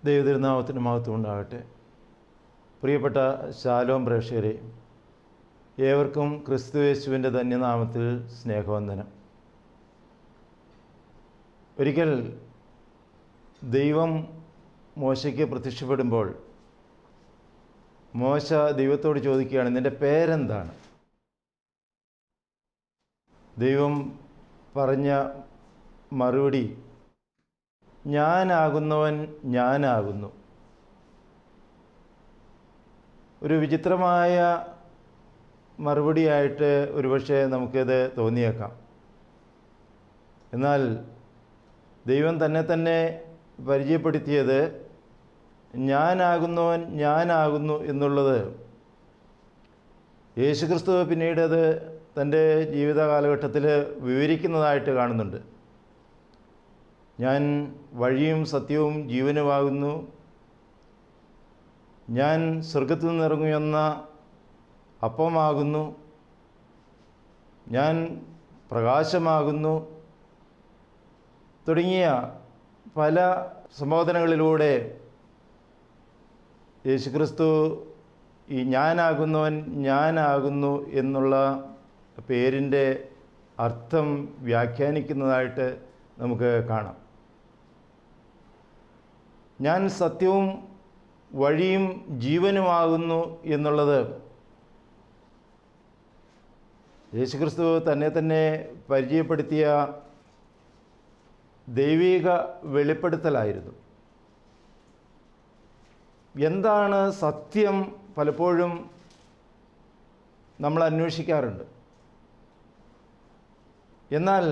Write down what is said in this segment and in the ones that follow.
ദൈവതിരുനാമത്തിന് മഹത്വം ഉണ്ടാകട്ടെ. പ്രിയപ്പെട്ട ശാലോം പ്രേക്ഷകരെ, ഏവർക്കും ക്രിസ്തുയേശുവിൻ്റെ ധന്യനാമത്തിൽ സ്നേഹവന്ദനം. ഒരിക്കൽ ദൈവം മോശയ്ക്ക് പ്രത്യക്ഷപ്പെടുമ്പോൾ മോശ ദൈവത്തോട് ചോദിക്കുകയാണ്, നിൻ്റെ പേരെന്താണ്? ദൈവം പറഞ്ഞ മറുപടി, ഞാനാകുന്നവൻ ഞാനാകുന്നു. ഒരു വിചിത്രമായ മറുപടിയായിട്ട് ഒരുപക്ഷെ നമുക്കിത് തോന്നിയേക്കാം. എന്നാൽ ദൈവം തന്നെ പരിചയപ്പെടുത്തിയത് ഞാനാകുന്നവൻ ഞാനാകുന്നു എന്നുള്ളത് യേശുക്രിസ്തു പിന്നീട് അത് തൻ്റെ ജീവിത കാലഘട്ടത്തിൽ വിവരിക്കുന്നതായിട്ട് കാണുന്നുണ്ട്. ഞാൻ വഴിയും സത്യവും ജീവനുമാകുന്നു, ഞാൻ സ്വർഗത്തിൽ നിന്നിറങ്ങുമെന്ന അപ്പമാകുന്നു, ഞാൻ പ്രകാശമാകുന്നു തുടങ്ങിയ പല സംബോധനകളിലൂടെ യേശുക്രിസ്തു ഈ ഞാനാകുന്നവൻ ഞാനാകുന്നു എന്നുള്ള പേരിൻ്റെ അർത്ഥം വ്യാഖ്യാനിക്കുന്നതായിട്ട് നമുക്ക് കാണാം. ഞാൻ സത്യവും വഴിയും ജീവനുമാകുന്നു എന്നുള്ളത് യേശുക്രിസ്തു തന്നെ പരിചയപ്പെടുത്തിയ ദൈവിക വെളിപ്പെടുത്തലായിരുന്നു. എന്താണ് സത്യം പലപ്പോഴും നമ്മൾ അന്വേഷിക്കാറുണ്ട്. എന്നാൽ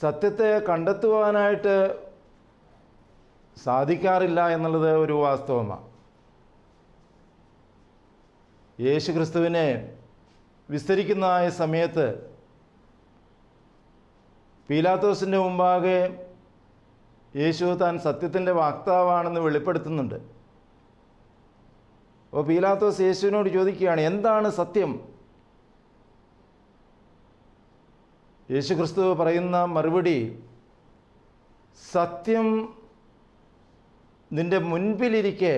സത്യത്തെ കണ്ടെത്തുവാനായിട്ട് സാധിക്കാറില്ല എന്നുള്ളത് ഒരു വാസ്തവമാണ്. യേശുക്രിസ്തുവിനെ വിസ്തരിക്കുന്നതായ സമയത്ത് പീലാത്തോസിൻ്റെ മുമ്പാകെ യേശു താൻ സത്യത്തിൻ്റെ വക്താവാണെന്ന് വെളിപ്പെടുത്തുന്നുണ്ട്. അപ്പോൾ പീലാത്തോസ് യേശുവിനോട് ചോദിക്കുകയാണ്, എന്താണ് സത്യം? യേശുക്രിസ്തു പറയുന്ന മറുപടി, സത്യം നിൻ്റെ മുൻപിലിരിക്കെ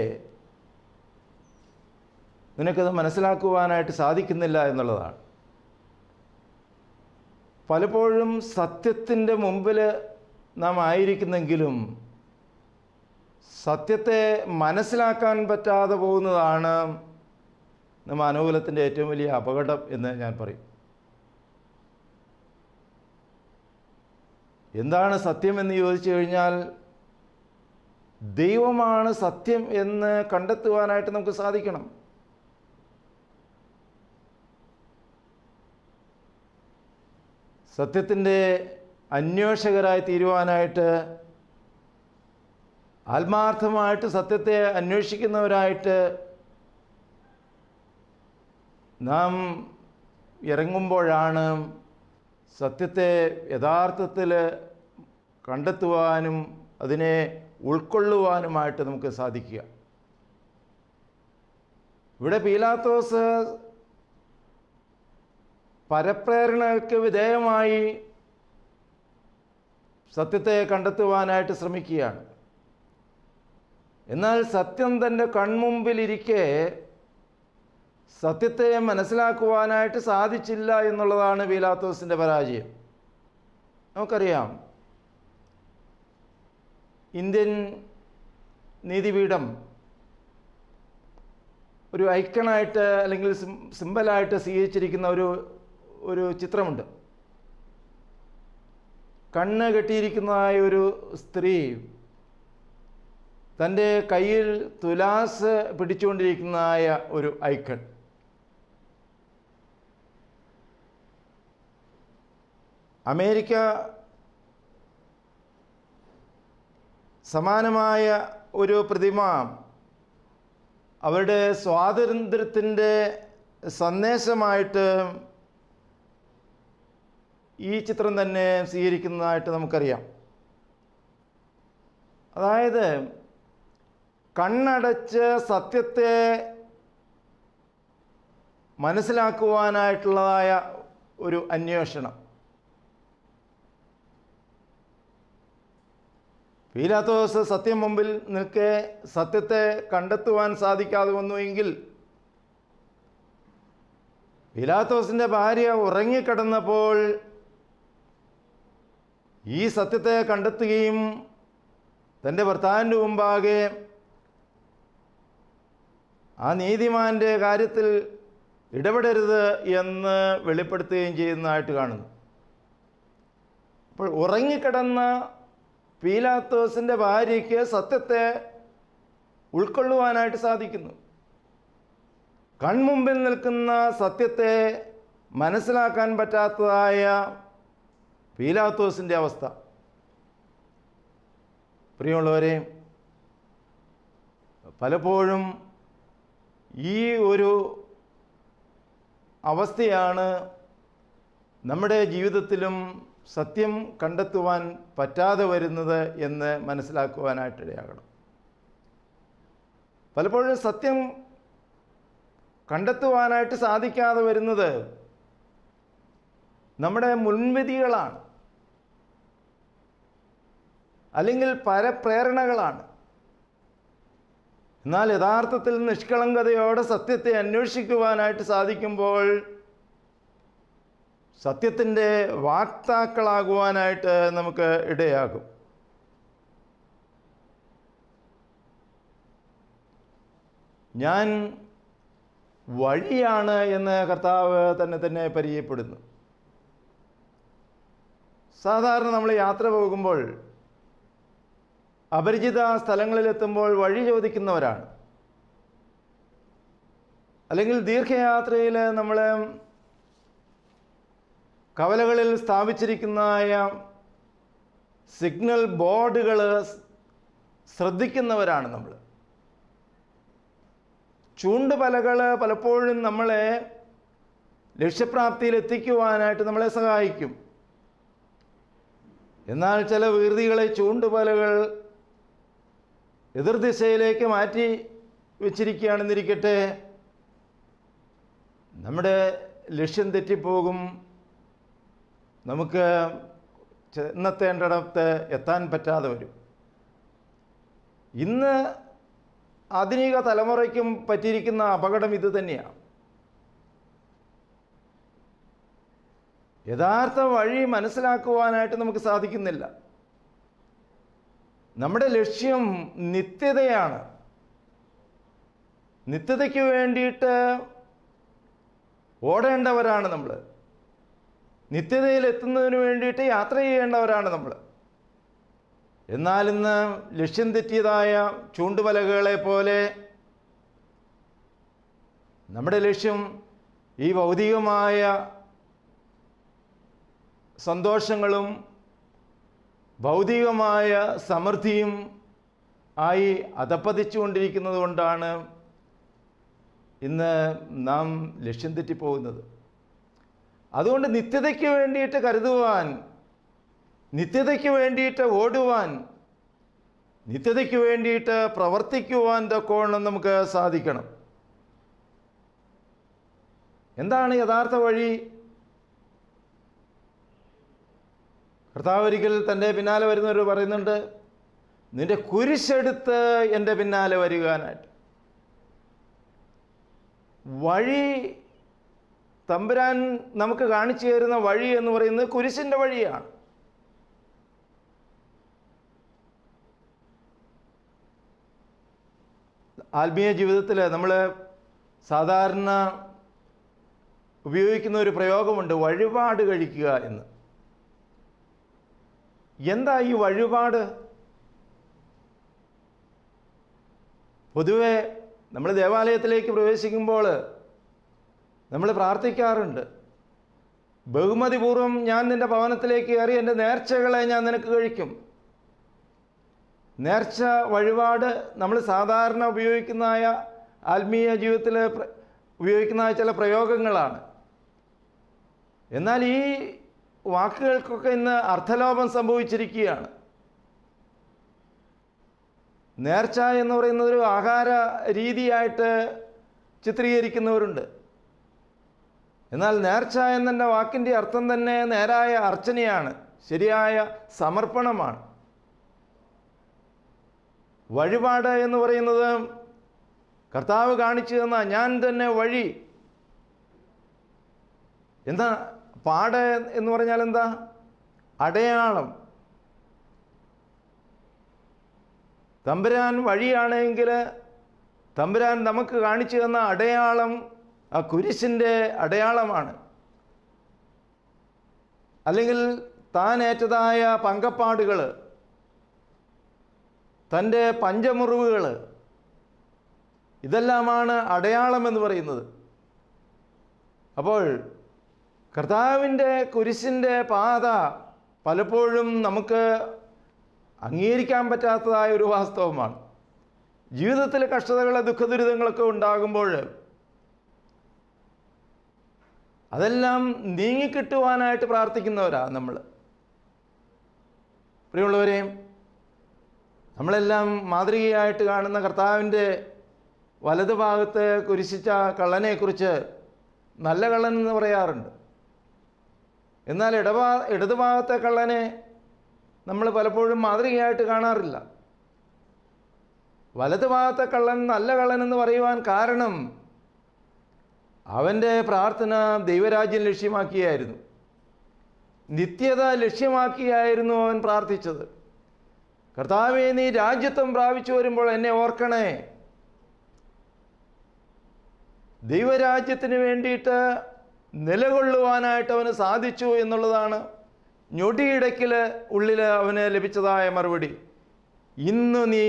നിനക്കത് മനസ്സിലാക്കുവാനായിട്ട് സാധിക്കുന്നില്ല എന്നുള്ളതാണ്. പലപ്പോഴും സത്യത്തിൻ്റെ മുമ്പിൽ നാം ആയിരിക്കുന്നെങ്കിലും സത്യത്തെ മനസ്സിലാക്കാൻ പറ്റാതെ പോകുന്നതാണ് നമ്മുടെ അനുകൂലത്തിൻ്റെ ഏറ്റവും വലിയ അപകടം എന്ന് ഞാൻ പറയും. എന്താണ് സത്യം എന്ന് ചോദിച്ചു കഴിഞ്ഞാൽ, ദൈവമാണ് സത്യം എന്ന് കണ്ടെത്തുവാനായിട്ട് നമുക്ക് സാധിക്കണം. സത്യത്തിൻ്റെ അന്വേഷകരായി തീരുവാനായിട്ട്, ആത്മാർത്ഥമായിട്ട് സത്യത്തെ അന്വേഷിക്കുന്നവരായിട്ട് നാം ഇറങ്ങുമ്പോഴാണ് സത്യത്തെ യഥാർത്ഥത്തിൽ കണ്ടെത്തുവാനും അതിനെ ഉൾക്കൊള്ളുവാനുമായിട്ട് നമുക്ക് സാധിക്കുക. ഇവിടെ പീലാത്തോസ് പരപ്രേരണയ്ക്ക് വിധേയമായി സത്യത്തെ കണ്ടെത്തുവാനായിട്ട് ശ്രമിക്കുകയാണ്. എന്നാൽ സത്യം തൻ്റെ കൺമുമ്പിലിരിക്കെ സത്യത്തെ മനസ്സിലാക്കുവാനായിട്ട് സാധിച്ചില്ല എന്നുള്ളതാണ് പീലാത്തോസിൻ്റെ പരാജയം. നമുക്കറിയാം, ഇന്ത്യൻ നീതിപീഠം ഒരു ഐക്കണായിട്ട് അല്ലെങ്കിൽ സിമ്പലായിട്ട് സ്വീകരിച്ചിരിക്കുന്ന ഒരു ചിത്രമുണ്ട്. കണ്ണ് കെട്ടിയിരിക്കുന്നതായ ഒരു സ്ത്രീ തൻ്റെ കയ്യിൽ തുലാസ് പിടിച്ചുകൊണ്ടിരിക്കുന്നതായ ഒരു ഐക്കൺ. അമേരിക്ക സമാനമായ ഒരു പ്രതിമ അവരുടെ സ്വാതന്ത്ര്യത്തിൻ്റെ സന്ദേശമായിട്ട് ഈ ചിത്രം തന്നെ സ്വീകരിക്കുന്നതായിട്ട് നമുക്കറിയാം. അതായത് കണ്ണടച്ച് സത്യത്തെ മനസ്സിലാക്കുവാനായിട്ടുള്ളതായ ഒരു അന്വേഷണം. പീലാത്തോസ് സത്യം മുമ്പിൽ നിൽക്കെ സത്യത്തെ കണ്ടെത്തുവാൻ സാധിക്കാതെ വന്നുവെങ്കിൽ പീലാത്തോസിൻ്റെ ഭാര്യ ഉറങ്ങിക്കിടന്നപ്പോൾ ഈ സത്യത്തെ കണ്ടെത്തുകയും തൻ്റെ ഭർത്താവിൻ്റെ മുമ്പാകെ ആ നീതിമാൻ്റെ കാര്യത്തിൽ ഇടപെടരുത് എന്ന് വെളിപ്പെടുത്തുകയും ചെയ്യുന്നതായിട്ട് കാണുന്നു. അപ്പോൾ ഉറങ്ങിക്കിടന്ന പീലാത്തോസിൻ്റെ ഭാര്യയ്ക്ക് സത്യത്തെ ഉൾക്കൊള്ളുവാനായിട്ട് സാധിക്കുന്നു. കൺമുമ്പിൽ നിൽക്കുന്ന സത്യത്തെ മനസ്സിലാക്കാൻ പറ്റാത്തതായ പീലാത്തോസിൻ്റെ അവസ്ഥ. പ്രിയമുള്ളവരെ, പലപ്പോഴും ഈ ഒരു അവസ്ഥയാണ് നമ്മുടെ ജീവിതത്തിലും സത്യം കണ്ടെത്തുവാൻ പറ്റാതെ വരുന്നത് എന്ന് മനസ്സിലാക്കുവാനായിട്ടിടയാകണം. പലപ്പോഴും സത്യം കണ്ടെത്തുവാനായിട്ട് സാധിക്കാതെ വരുന്നത് നമ്മുടെ മുൻവിധികളാണ്, അല്ലെങ്കിൽ പരപ്രേരണകളാണ്. എന്നാൽ യഥാർത്ഥത്തിൽ നിഷ്കളങ്കതയോടെ സത്യത്തെ അന്വേഷിക്കുവാനായിട്ട് സാധിക്കുമ്പോൾ സത്യത്തിൻ്റെ വാക്താക്കളാകുവാനായിട്ട് നമുക്ക് ഇടയാകും. ഞാൻ വഴിയാണ് എന്ന് കർത്താവ് തന്നെ പരിചയപ്പെടുന്നു. സാധാരണ നമ്മൾ യാത്ര പോകുമ്പോൾ അപരിചിത സ്ഥലങ്ങളിലെത്തുമ്പോൾ വഴി ചോദിക്കുന്നവരാണ്. അല്ലെങ്കിൽ ദീർഘയാത്രയിൽ നമ്മൾ കവലകളിൽ സ്ഥാപിച്ചിരിക്കുന്നതായ സിഗ്നൽ ബോർഡുകൾ ശ്രദ്ധിക്കുന്നവരാണ് നമ്മൾ. ചൂണ്ടുപലകൾ പലപ്പോഴും നമ്മളെ ലക്ഷ്യപ്രാപ്തിയിൽ എത്തിക്കുവാനായിട്ട് നമ്മളെ സഹായിക്കും. എന്നാൽ ചില വീഥികളെ ചൂണ്ടുപലകൾ എതിർദിശയിലേക്ക് മാറ്റി വെച്ചിരിക്കുകയാണെന്നിരിക്കട്ടെ, നമ്മുടെ ലക്ഷ്യം തെറ്റിപ്പോകും. നമുക്ക് ചെന്നെത്തേണ്ടിടത്ത് എത്താൻ പറ്റാതെ വരും. ഇന്ന് ആധുനിക തലമുറയ്ക്കും പറ്റിയിരിക്കുന്ന അപകടം ഇത് തന്നെയാണ്. യഥാർത്ഥ വഴി മനസ്സിലാക്കുവാനായിട്ട് നമുക്ക് സാധിക്കുന്നില്ല. നമ്മുടെ ലക്ഷ്യം നിത്യതയാണ്. നിത്യതയ്ക്ക് വേണ്ടിയിട്ട് ഓടേണ്ടവരാണ് നമ്മൾ. നിത്യതയിൽ എത്തുന്നതിന് വേണ്ടിയിട്ട് യാത്ര ചെയ്യേണ്ടവരാണ് നമ്മൾ. എന്നാൽ ഇന്ന് ലക്ഷ്യം തെറ്റിയതായ ചൂണ്ടുപലകകളെ പോലെ നമ്മുടെ ലക്ഷ്യം ഈ ഭൗതികമായ സന്തോഷങ്ങളും ഭൗതികമായ സമൃദ്ധിയും ആയി അധപ്പതിച്ചുകൊണ്ടിരിക്കുന്നത് കൊണ്ടാണ് ഇന്ന് നാം ലക്ഷ്യം തെറ്റിപ്പോകുന്നത്. അതുകൊണ്ട് നിത്യതയ്ക്ക് വേണ്ടിയിട്ട് കരുതുവാൻ, നിത്യതയ്ക്ക് വേണ്ടിയിട്ട് ഓടുവാൻ, നിത്യതയ്ക്ക് വേണ്ടിയിട്ട് പ്രവർത്തിക്കുവാൻ തക്കവണ്ണം നമുക്ക് സാധിക്കണം. എന്താണ് യഥാർത്ഥ വഴി? കർത്താവ് ഒരിക്കൽ തൻ്റെ പിന്നാലെ വരുന്നവർ പറയുന്നുണ്ട്, നിൻ്റെ കുരിശെടുത്ത് എൻ്റെ പിന്നാലെ വരുവാനായിട്ട്. വഴി തമ്പുരാൻ നമുക്ക് കാണിച്ചു തരുന്ന വഴി എന്ന് പറയുന്നത് കുരിശിൻ്റെ വഴിയാണ്. ആത്മീയ ജീവിതത്തിൽ നമ്മൾ സാധാരണ ഉപയോഗിക്കുന്ന ഒരു പ്രയോഗമുണ്ട്, വഴിപാട് കഴിക്കുക എന്ന്. എന്താ ഈ വഴിപാട്? പൊതുവെ നമ്മൾ ദേവാലയത്തിലേക്ക് പ്രവേശിക്കുമ്പോൾ നമ്മൾ പ്രാർത്ഥിക്കാറുണ്ട്, ബഹുമതിപൂർവം ഞാൻ നിൻ്റെ ഭവനത്തിലേക്ക് കയറി എൻ്റെ നേർച്ചകളെ ഞാൻ നിനക്ക് കഴിക്കും. നേർച്ച വഴിപാട് നമ്മൾ സാധാരണ ഉപയോഗിക്കുന്നതായ ആത്മീയ ജീവിതത്തിൽ ഉപയോഗിക്കുന്ന ചില പ്രയോഗങ്ങളാണ്. എന്നാൽ ഈ വാക്കുകൾക്കൊക്കെ ഇന്ന് അർത്ഥലോപം സംഭവിച്ചിരിക്കുകയാണ്. നേർച്ച എന്ന് പറയുന്നത് ഒരു ആഹാര രീതിയായിട്ട് ചിത്രീകരിക്കുന്നവരുണ്ട്. എന്നാൽ നേർച്ച എന്ന വാക്കിൻ്റെ അർത്ഥം തന്നെ നേരായ അർച്ചനയാണ്, ശരിയായ സമർപ്പണമാണ്. വഴിപാട് എന്ന് പറയുന്നത് കർത്താവ് കാണിച്ചു തന്ന ഞാൻ തന്നെ വഴി. എന്താ പാട് എന്ന് പറഞ്ഞാൽ? എന്താ? അടയാളം. തമ്പുരാൻ വഴിയാണെങ്കിൽ തമ്പുരാൻ നമുക്ക് കാണിച്ചു തന്ന അടയാളം ആ കുരിശിൻ്റെ അടയാളമാണ്. അല്ലെങ്കിൽ താൻ ഏറ്റതായ പങ്കപ്പാടുകൾ, തൻ്റെ പഞ്ചമുറിവുകൾ, ഇതെല്ലാമാണ് അടയാളം എന്ന് പറയുന്നത്. അപ്പോൾ കർത്താവിൻ്റെ കുരിശിൻ്റെ പാത പലപ്പോഴും നമുക്ക് അംഗീകരിക്കാൻ പറ്റാത്തതായ ഒരു വാസ്തവമാണ്. ജീവിതത്തിലെ കഷ്ടതകൾ, ദുഃഖദുരിതങ്ങളൊക്കെ ഉണ്ടാകുമ്പോൾ അതെല്ലാം നീങ്ങിക്കിട്ടുവാനായിട്ട് പ്രാർത്ഥിക്കുന്നവരാണ് നമ്മൾ. പ്രിയമുള്ളവരെ, നമ്മളെല്ലാം മാതൃകയായിട്ട് കാണുന്ന കർത്താവിൻ്റെ വലതുഭാഗത്ത് കുരിശിച്ച കള്ളനെക്കുറിച്ച് നല്ല കള്ളൻ എന്ന് പറയാറുണ്ട്. എന്നാൽ ഇടതുഭാഗത്തെ കള്ളനെ നമ്മൾ പലപ്പോഴും മാതൃകയായിട്ട് കാണാറില്ല. വലതുഭാഗത്തെ കള്ളൻ നല്ല കള്ളൻ എന്ന് പറയുവാൻ കാരണം അവൻ്റെ പ്രാർത്ഥന ദൈവരാജ്യം ലക്ഷ്യമാക്കിയായിരുന്നു, നിത്യത ലക്ഷ്യമാക്കിയായിരുന്നു അവൻ പ്രാർത്ഥിച്ചത്. കർത്താവേ, നീ രാജ്യത്വം പ്രാപിച്ചു വരുമ്പോൾ എന്നെ ഓർക്കണേ. ദൈവരാജ്യത്തിന് വേണ്ടിയിട്ട് നിലകൊള്ളുവാനായിട്ട് അവന് സാധിച്ചു എന്നുള്ളതാണ് ഞൊടിയിടയ്ക്കിൽ ഉള്ളിൽ അവന് ലഭിച്ചതായ മറുപടി. ഇന്ന് നീ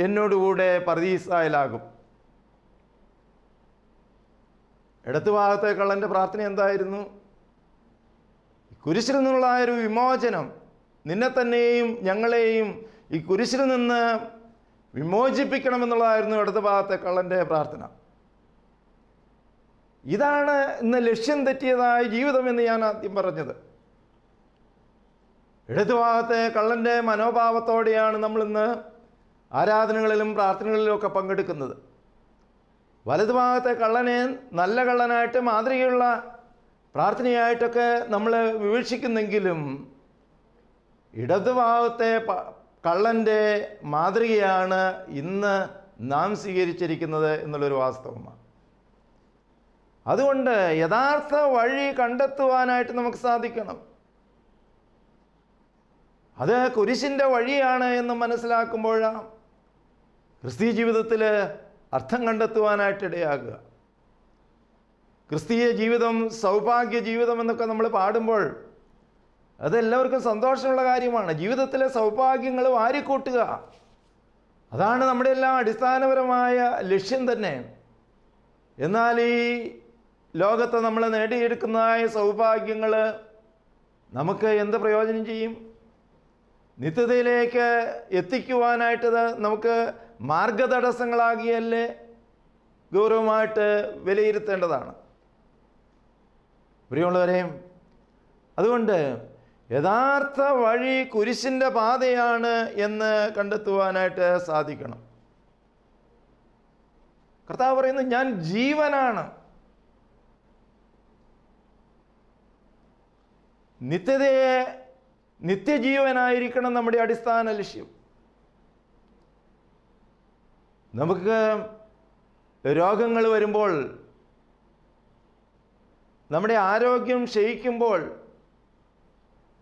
എന്നോടുകൂടെ പർദീസായിലാകും. ഇടതുഭാഗത്തെ കള്ളൻ്റെ പ്രാർത്ഥന എന്തായിരുന്നു? കുരിശിൽ നിന്നുള്ള ഒരു വിമോചനം, നിന്നെ തന്നെയും ഞങ്ങളെയും ഈ കുരിശിൽ നിന്ന് വിമോചിപ്പിക്കണമെന്നുള്ളതായിരുന്നു ഇടതുഭാഗത്തെ കള്ളൻ്റെ പ്രാർത്ഥന. ഇതാണ് ഇന്ന് ലക്ഷ്യം തെറ്റിയതായ ജീവിതമെന്ന് ഞാൻ ആദ്യം പറഞ്ഞത്. ഇടതുഭാഗത്തെ കള്ളൻ്റെ മനോഭാവത്തോടെയാണ് നമ്മളിന്ന് ആരാധനകളിലും പ്രാർത്ഥനകളിലും ഒക്കെ പങ്കെടുക്കുന്നത്. വലതുഭാഗത്തെ കള്ളനെ നല്ല കള്ളനായിട്ട് മാതൃകയുള്ള പ്രാർത്ഥനയായിട്ടൊക്കെ നമ്മൾ വിവക്ഷിക്കുന്നെങ്കിലും ഇടതുഭാഗത്തെ കള്ളൻ്റെ മാതൃകയാണ് ഇന്ന് നാം സ്വീകരിച്ചിരിക്കുന്നത് എന്നുള്ളൊരു വാസ്തവമാണ്. അതുകൊണ്ട് യഥാർത്ഥ വഴി കണ്ടെത്തുവാനായിട്ട് നമുക്ക് സാധിക്കണം. അത് കുരിശിൻ്റെ വഴിയാണ് എന്ന് മനസ്സിലാക്കുമ്പോഴാണ് ക്രിസ്തീയ ജീവിതത്തിൽ അർത്ഥം കണ്ടെത്തുവാനായിട്ടിടയാകുക. ക്രിസ്തീയ ജീവിതം സൗഭാഗ്യ ജീവിതം എന്നൊക്കെ നമ്മൾ പാടുമ്പോൾ അതെല്ലാവർക്കും സന്തോഷമുള്ള കാര്യമാണ്. ജീവിതത്തിലെ സൗഭാഗ്യങ്ങൾ വാരിക്കൂട്ടുക, അതാണ് നമ്മുടെ എല്ലാം അടിസ്ഥാനപരമായ ലക്ഷ്യം തന്നെ. എന്നാൽ ഈ ലോകത്ത് നമ്മൾ നേടിയെടുക്കുന്നതായ സൗഭാഗ്യങ്ങൾ നമുക്ക് എന്ത് പ്രയോജനം ചെയ്യും? നിത്യതയിലേക്ക് എത്തിക്കുവാനായിട്ടത് നമുക്ക് മാർഗതടസ്സങ്ങളാകിയല്ലേ ഗൗരവമായിട്ട് വിലയിരുത്തേണ്ടതാണ്. പ്രിയമുള്ളവരെ, അതുകൊണ്ട് യഥാർത്ഥ വഴി കുരിശിൻ്റെ പാതയാണ് എന്ന് കണ്ടെത്തുവാനായിട്ട് സാധിക്കണം. കർത്താവ് പറയുന്നു, ഞാൻ ജീവനാണ്. നിത്യജീവനായിരിക്കണം നമ്മുടെ അടിസ്ഥാന ലക്ഷ്യം. നമുക്ക് രോഗങ്ങൾ വരുമ്പോൾ, നമ്മുടെ ആരോഗ്യം ക്ഷയിക്കുമ്പോൾ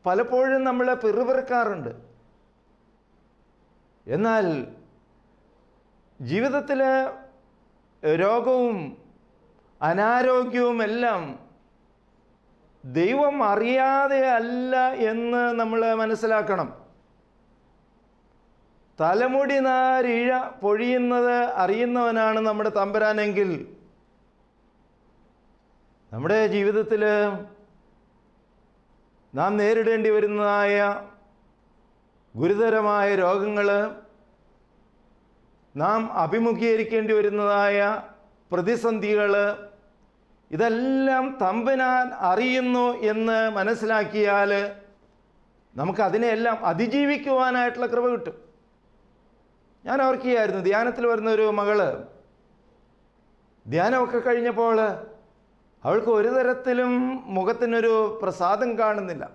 പലപ്പോഴും നമ്മൾ പിറുപിറുക്കാറുണ്ട്. എന്നാൽ ജീവിതത്തിൽ രോഗവും അനാരോഗ്യവും എല്ലാം ദൈവം അറിയാതെ അല്ല എന്ന് നമ്മൾ മനസ്സിലാക്കണം. തലമുടി നാരിഴ പൊഴിയുന്നത് അറിയുന്നവനാണ് നമ്മുടെ തമ്പുരാനെങ്കിൽ നമ്മുടെ ജീവിതത്തിൽ നാം നേരിടേണ്ടി വരുന്നതായ ഗുരുതരമായ രോഗങ്ങൾ, നാം അഭിമുഖീകരിക്കേണ്ടി വരുന്നതായ പ്രതിസന്ധികൾ, ഇതെല്ലാം തമ്പുരാൻ അറിയുന്നു എന്ന് മനസ്സിലാക്കിയാൽ നമുക്കതിനെല്ലാം അതിജീവിക്കുവാനായിട്ടുള്ള കൃപ കിട്ടും. ഞാൻ ഓർക്കുകയായിരുന്നു, ധ്യാനത്തിൽ വരുന്ന ഒരു മകള് ധ്യാനമൊക്കെ കഴിഞ്ഞപ്പോൾ അവൾക്ക് ഒരു തരത്തിലും മുഖത്തിനൊരു പ്രസാദം കാണുന്നില്ല.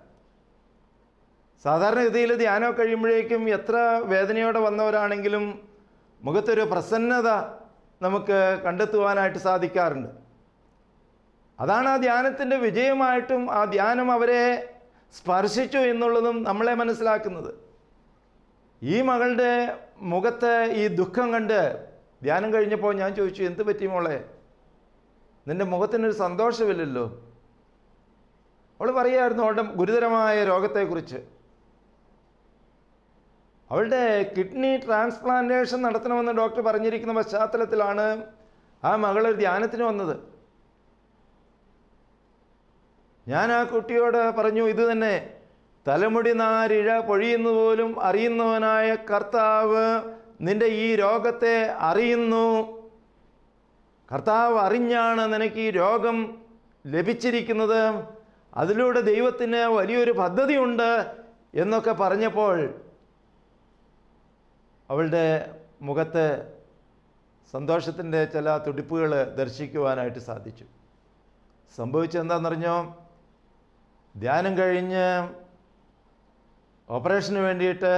സാധാരണഗതിയിൽ ധ്യാനം കഴിയുമ്പോഴേക്കും എത്ര വേദനയോടെ വന്നവരാണെങ്കിലും മുഖത്തൊരു പ്രസന്നത നമുക്ക് കണ്ടെത്തുവാനായിട്ട് സാധിക്കാറുണ്ട്. അതാണ് ആ ധ്യാനത്തിൻ്റെ വിജയമായിട്ടും ആ ധ്യാനം അവരെ സ്പർശിച്ചു എന്നുള്ളതും നമ്മളെ മനസ്സിലാക്കുന്നത്. ഈ മകളുടെ മുഖത്ത് ഈ ദുഃഖം കണ്ട് ധ്യാനം കഴിഞ്ഞപ്പോൾ ഞാൻ ചോദിച്ചു, എന്ത് പറ്റി മോളെ, നിൻ്റെ മുഖത്തിനൊരു സന്തോഷമില്ലല്ലോ? അവൾ പറയുമായിരുന്നു അവളുടെ ഗുരുതരമായ രോഗത്തെക്കുറിച്ച്. അവളുടെ കിഡ്നി ട്രാൻസ്പ്ലാന്റേഷൻ നടത്തണമെന്ന് ഡോക്ടർ പറഞ്ഞിരിക്കുന്ന പശ്ചാത്തലത്തിലാണ് ആ മകൾ ധ്യാനത്തിന് വന്നത്. ഞാൻ ആ കുട്ടിയോട് പറഞ്ഞു, ഇത് തന്നെ, തലമുടി നാരിഴ പൊഴിയുന്ന പോലും അറിയുന്നവനായ കർത്താവ് നിൻ്റെ ഈ രോഗത്തെ അറിയുന്നു. കർത്താവ് അറിഞ്ഞാണ് നിനക്ക് ഈ രോഗം ലഭിച്ചിരിക്കുന്നത്. അതിലൂടെ ദൈവത്തിന് വലിയൊരു പദ്ധതിയുണ്ട് എന്നൊക്കെ പറഞ്ഞപ്പോൾ അവളുടെ മുഖത്ത് സന്തോഷത്തിൻ്റെ ചില തുടിപ്പുകൾ ദർശിക്കുവാനായിട്ട് സാധിച്ചു. സംഭവിച്ചെന്താണെന്നറിഞ്ഞോ? ധ്യാനം കഴിഞ്ഞ് ഓപ്പറേഷന് വേണ്ടിയിട്ട്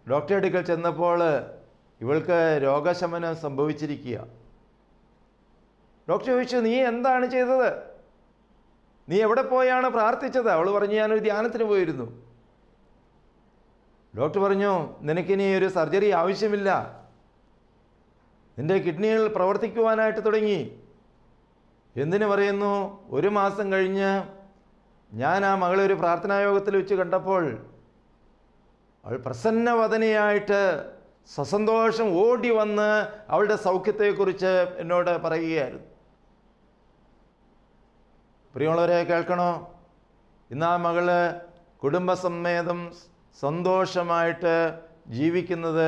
ഡോക്ടറെ അടുക്കൽ ചെന്നപ്പോൾ ഇവൾക്ക് രോഗശമനം സംഭവിച്ചിരിക്കുക. ഡോക്ടർ ചോദിച്ചു, നീ എന്താണ് ചെയ്തത്? നീ എവിടെ പോയാണ് പ്രാർത്ഥിച്ചത്? അവൾ പറഞ്ഞു, ഞാനൊരു ധ്യാനത്തിന് പോയിരുന്നു. ഡോക്ടർ പറഞ്ഞു, നിനക്കിനി ഒരു സർജറി ആവശ്യമില്ല, നിൻ്റെ കിഡ്നികൾ പ്രവർത്തിക്കുവാനായിട്ട് തുടങ്ങി. എന്തിനു പറയുന്നു? 1 മാസം കഴിഞ്ഞ് ഞാൻ ആ മകളെ ഒരു പ്രാർത്ഥനായോഗത്തിൽ വെച്ച് കണ്ടപ്പോൾ അവൾ പ്രസന്നവദനയായിട്ട് സസന്തോഷം ഓടി വന്ന് അവളുടെ സൗഖ്യത്തെക്കുറിച്ച് എന്നോട് പറയുകയായിരുന്നു. പ്രിയമുള്ളവരെ, കേൾക്കണോ? ഇന്ന് ആ മകള് കുടുംബസമേതം സന്തോഷമായിട്ട് ജീവിക്കുന്നത്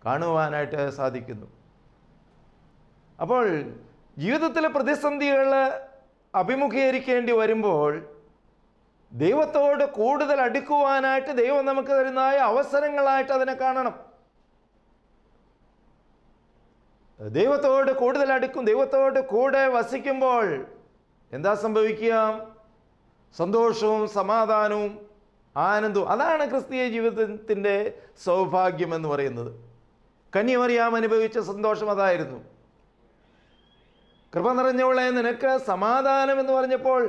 കാണുവാനായിട്ട് സാധിക്കുന്നു. അപ്പോൾ ജീവിതത്തിലെ പ്രതിസന്ധികൾ അഭിമുഖീകരിക്കേണ്ടി വരുമ്പോൾ ദൈവത്തോട് കൂടുതൽ അടുക്കുവാനായിട്ട് ദൈവം നമുക്ക് തരുന്നതായ അവസരങ്ങളായിട്ട് അതിനെ കാണണം. ദൈവത്തോട് കൂടുതൽ അടുക്കും, ദൈവത്തോട് കൂടെ വസിക്കുമ്പോൾ എന്താ സംഭവിക്കുക? സന്തോഷവും സമാധാനവും ആനന്ദവും. അതാണ് ക്രിസ്തീയ ജീവിതത്തിൻ്റെ സൗഭാഗ്യം എന്ന് പറയുന്നത്. കന്യമറിയാം അനുഭവിച്ച സന്തോഷം അതായിരുന്നു. കൃപ നിറഞ്ഞവളെ, നിനക്ക് സമാധാനം എന്ന് പറഞ്ഞപ്പോൾ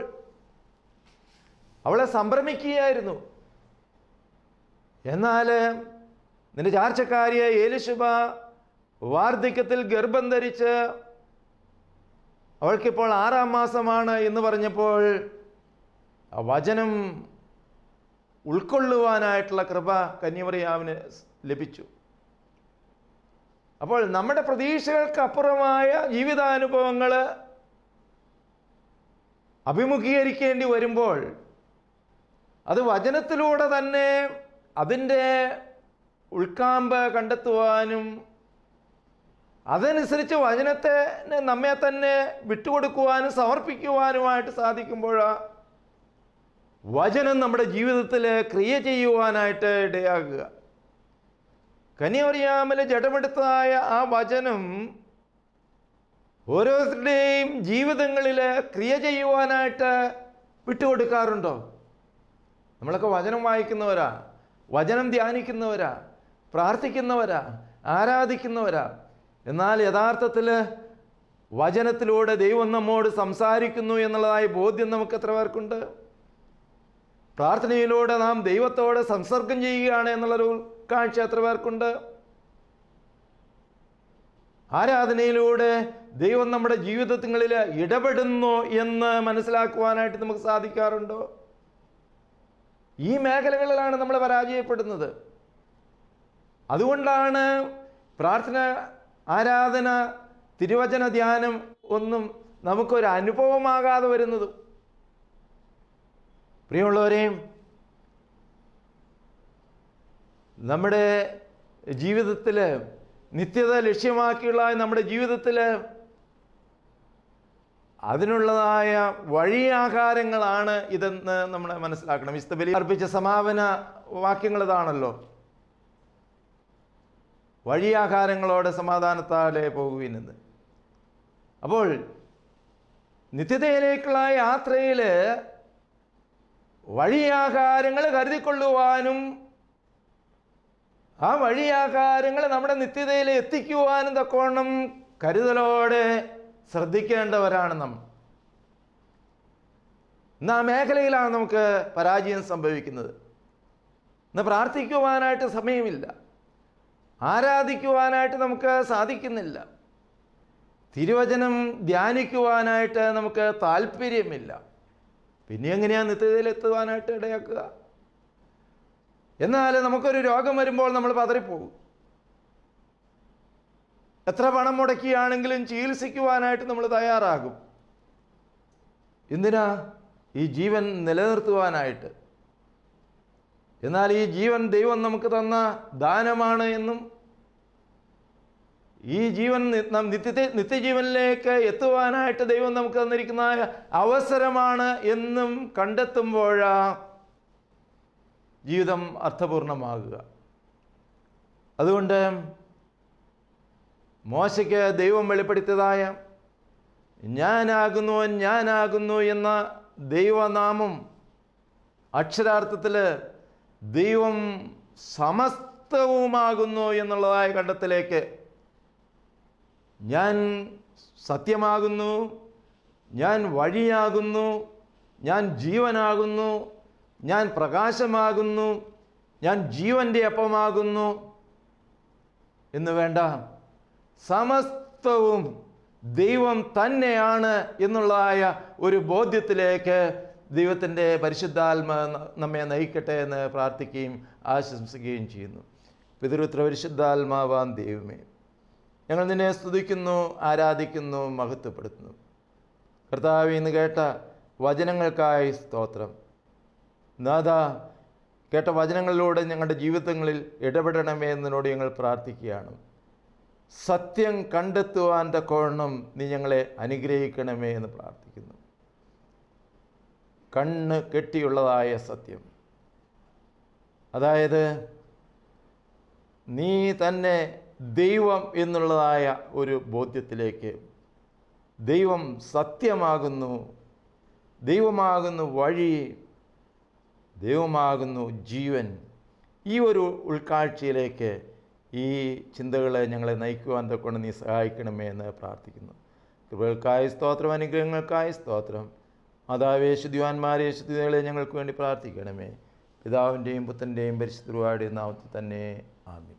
അവളെ സംഭ്രമിക്കുകയായിരുന്നു. എന്നാൽ നിന്റെ ചാർച്ചക്കാരിയെ എലിശബ വാർദ്ധക്യത്തിൽ ഗർഭം ധരിച്ച് അവൾക്കിപ്പോൾ 6-ാം മാസമാണ് എന്ന് പറഞ്ഞപ്പോൾ ആ വചനം ഉൾക്കൊള്ളുവാനായിട്ടുള്ള കൃപ കന്യമറിയാമിന് ലഭിച്ചു. അപ്പോൾ നമ്മുടെ പ്രതീക്ഷകൾക്കപ്പുറമായ ജീവിതാനുഭവങ്ങൾ അഭിമുഖീകരിക്കേണ്ടി വരുമ്പോൾ അത് വചനത്തിലൂടെ തന്നെ അതിൻ്റെ ഉൾക്കാമ്പ് കണ്ടെത്തുവാനും അതനുസരിച്ച് വചനത്തെ നമ്മെ തന്നെ വിട്ടുകൊടുക്കുവാനും സമർപ്പിക്കുവാനുമായിട്ട് സാധിക്കുമ്പോഴാണ് വചനം നമ്മുടെ ജീവിതത്തിൽ ക്രിയ ചെയ്യുവാനായിട്ട് ഇടയാകുക. കന്യമറിയാമിലെ ജഡമെടുത്തതായ ആ വചനം ഓരോരുത്തരുടെയും ജീവിതങ്ങളിൽ ക്രിയ ചെയ്യുവാനായിട്ട് വിട്ടുകൊടുക്കാറുണ്ടോ? നമ്മളൊക്കെ വചനം വായിക്കുന്നവരാ, വചനം ധ്യാനിക്കുന്നവരാ, പ്രാർത്ഥിക്കുന്നവരാ, ആരാധിക്കുന്നവരാ. എന്നാൽ യഥാർത്ഥത്തിൽ വചനത്തിലൂടെ ദൈവം നമ്മോട് സംസാരിക്കുന്നു എന്നുള്ളതായ ബോധ്യം നമുക്ക് എത്ര പേർക്കുണ്ട്? പ്രാർത്ഥനയിലൂടെ നാം ദൈവത്തോട് സംസർഗം ചെയ്യുകയാണ് എന്നുള്ളൊരു കാഴ്ച എത്ര പേർക്കുണ്ട്? ആരാധനയിലൂടെ ദൈവം നമ്മുടെ ജീവിതങ്ങളിൽ ഇടപെടുന്നു എന്ന് മനസ്സിലാക്കുവാനായിട്ട് നമുക്ക് സാധിക്കാറുണ്ടോ? ഈ മേഖലകളിലാണ് നമ്മൾ പരാജയപ്പെടുന്നത്. അതുകൊണ്ടാണ് പ്രാർത്ഥന, ആരാധന, തിരുവചന ധ്യാനം ഒന്നും നമുക്കൊരു അനുഭവമാകാതെ വരുന്നത്. പ്രിയമുള്ളവരെ, നമ്മുടെ ജീവിതത്തിൽ നിത്യത ലക്ഷ്യമാക്കിയുള്ള നമ്മുടെ ജീവിതത്തിൽ അതിനുള്ളതായ വഴിയാകാരങ്ങളാണ് ഇതെന്ന് നമ്മൾ മനസ്സിലാക്കണം. വിശുദ്ധ ബലി അർപ്പിച്ച സമാപന വാക്യങ്ങൾ ഇതാണല്ലോ: വഴിയാകാരങ്ങളോടെ സമാധാനത്താലെ പോകുവിനെന്ന്. അപ്പോൾ നിത്യതയിലേക്കുള്ള യാത്രയിൽ വഴിയാകാരങ്ങൾ കരുതിക്കൊള്ളുവാനും ആ വഴിയാകാരങ്ങളെ നമ്മുടെ നിത്യതയിൽ എത്തിക്കുവാനും തക്കവണ്ണം കരുതലോടെ ശ്രദ്ധിക്കേണ്ടവരാണ് നാം. ഇന്ന് ആ മേഖലയിലാണ് നമുക്ക് പരാജയം സംഭവിക്കുന്നത്. ഇന്ന് പ്രാർത്ഥിക്കുവാനായിട്ട് സമയമില്ല, ആരാധിക്കുവാനായിട്ട് നമുക്ക് സാധിക്കുന്നില്ല, തിരുവചനം ധ്യാനിക്കുവാനായിട്ട് നമുക്ക് താല്പര്യമില്ല. പിന്നെ എങ്ങനെയാണ് നിത്യതയിൽ എത്തുവാനായിട്ട് ഇടയാക്കുക? എന്നാൽ നമുക്കൊരു രോഗം വരുമ്പോൾ നമ്മൾ പതറിപ്പോകും. എത്ര പണം മുടക്കിയാണെങ്കിലും ചികിത്സിക്കുവാനായിട്ട് നമ്മൾ തയ്യാറാകും. എന്തിനാ? ഈ ജീവൻ നിലനിർത്തുവാനായിട്ട്. എന്നാൽ ഈ ജീവൻ ദൈവം നമുക്ക് തന്ന ദാനമാണ് എന്നും ഈ ജീവൻ നിത്യജീവനിലേക്ക് എത്തുവാനായിട്ട് ദൈവം നമുക്ക് തന്നിരിക്കുന്ന അവസരമാണ് എന്നും കണ്ടെത്തുമ്പോഴാ ജീവിതം അർത്ഥപൂർണമാകുക. അതുകൊണ്ട് മോശയ്ക്ക് ദൈവം വെളിപ്പെടുത്തിയതായ ഞാനാകുന്നു എന്ന ദൈവനാമം അക്ഷരാർത്ഥത്തിൽ ദൈവം സമസ്തവുമാകുന്നു എന്നുള്ളതായ കണ്ടെത്തലേക്ക്, ഞാൻ സത്യമാകുന്നു, ഞാൻ വഴിയാകുന്നു, ഞാൻ ജീവനാകുന്നു, ഞാൻ പ്രകാശമാകുന്നു, ഞാൻ ജീവൻ്റെ അപ്പമാകുന്നു എന്ന് വേണ്ട, സമസ്തവും ദൈവം തന്നെയാണ് എന്നുള്ളതായ ഒരു ബോധ്യത്തിലേക്ക് ദൈവത്തിൻ്റെ പരിശുദ്ധാത്മ നമ്മെ നയിക്കട്ടെ എന്ന് പ്രാർത്ഥിക്കുകയും ആശംസിക്കുകയും ചെയ്യുന്നു. പിതൃപുത്ര പരിശുദ്ധാത്മാവാൻ ദൈവമേ, ഞങ്ങൾ നിന്നെ സ്തുതിക്കുന്നു, ആരാധിക്കുന്നു, മഹത്വപ്പെടുത്തുന്നു. കർത്താവേ, ഇന്ന് കേട്ട വചനങ്ങൾക്കായി സ്തോത്രം. നാഥ, കേട്ട വചനങ്ങളിലൂടെ ഞങ്ങളുടെ ജീവിതങ്ങളിൽ ഇടപെടണമേ എന്നതിനോട് ഞങ്ങൾ പ്രാർത്ഥിക്കുകയാണ്. സത്യം കണ്ടെത്തുവാൻ തക്കവണ്ണം നീ ഞങ്ങളെ അനുഗ്രഹിക്കണമേ എന്ന് പ്രാർത്ഥിക്കുന്നു. കണ്ണ് കെട്ടിയുള്ളതായ സത്യം, അതായത് നീ തന്നെ ദൈവം എന്നുള്ളതായ ഒരു ബോധ്യത്തിലേക്ക്, ദൈവം സത്യമാകുന്നു, ദൈവമാകുന്നു വഴി, ദൈവമാകുന്നു ജീവൻ, ഈ ഒരു ഉൾക്കാഴ്ചയിലേക്ക് ഈ ചിന്തകളെ ഞങ്ങളെ നയിക്കുവാൻ തൊക്കൊണ്ട് നീ സഹായിക്കണമേ എന്ന് പ്രാർത്ഥിക്കുന്നു. കൃപകൾക്കായി സ്തോത്രം, അനുഗ്രഹങ്ങൾക്കായി സ്തോത്രം. മാതാവേ, ശുദ്ധിവാന്മാരെ, ശുദ്ധികളെ ഞങ്ങൾക്ക് വേണ്ടി പ്രാർത്ഥിക്കണമേ. പിതാവിൻ്റെയും പുത്രൻ്റെയും പരിശുദ്ധ നാമത്തിൽ തന്നെ. ആമേൻ.